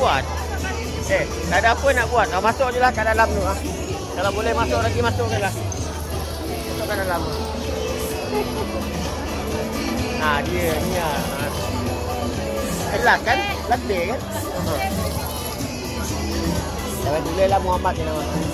buat. Tak ada apa nak buat. Masuk je lah kat dalam tu. Kalau boleh masuk lagi, masuk je lah. Masuk kat dalam tu. Dia ni lah. Kelas kan? Letih kan? Jangan dulu lah Muhammad je nama.